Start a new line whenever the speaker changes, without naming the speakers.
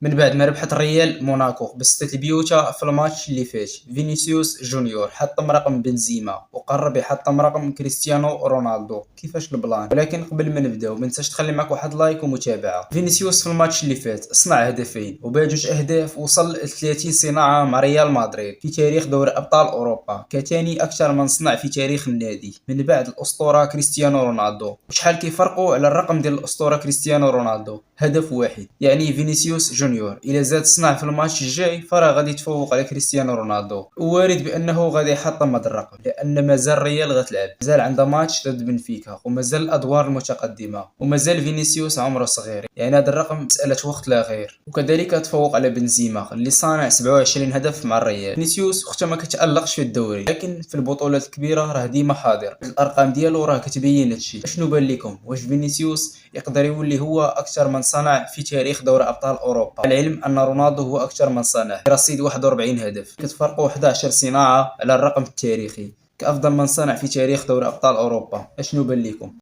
من بعد ما ربحت ريال موناكو بستة البيوتا في الماتش اللي فات. فينيسيوس جونيور حطم رقم بنزيما وقرب يحطم رقم كريستيانو رونالدو. كيفاش البلان؟ ولكن قبل ما نبداو ما تنساش تخلي معك واحد لايك ومتابعه. فينيسيوس في الماتش اللي فات صنع هدفين وباع جوج اهداف، وصل ل 30 صناعه مع ريال مدريد في تاريخ دوري ابطال اوروبا، كثاني اكثر من صنع في تاريخ النادي من بعد الاسطوره كريستيانو رونالدو. وشحال كيفرقوا على الرقم ديال الاسطوره كريستيانو رونالدو؟ هدف واحد. يعني فينيسيوس جونيور الى زاد صنع في الماتش الجاي فراه غادي يتفوق على كريستيانو رونالدو، ووارد بانه غادي يحطم هذا الرقم لان مازال الريال غتلعب، مازال عندها ماتش ضد بنفيكا ومازال الادوار المتقدمه، ومازال فينيسيوس عمره صغير. يعني هذا الرقم مساله وقت لا غير. وكذلك تفوق على بنزيما اللي صانع 27 هدف مع الريال. فينيسيوس وقت ما كتالقش في الدوري لكن في البطولات الكبيره راه ديما حاضر، الارقام ديالو راه كتبين هادشي. شنو بان لكم؟ واش فينيسيوس يقدر يولي هو اكثر من صنع في تاريخ دوري ابطال اوروبا؟ على العلم ان رونالدو هو اكثر من صنع برصيد 41 هدف، كتفرقوا 11 صناعه على الرقم التاريخي كافضل من صنع في تاريخ دوري ابطال اوروبا. اشنو بان لكم؟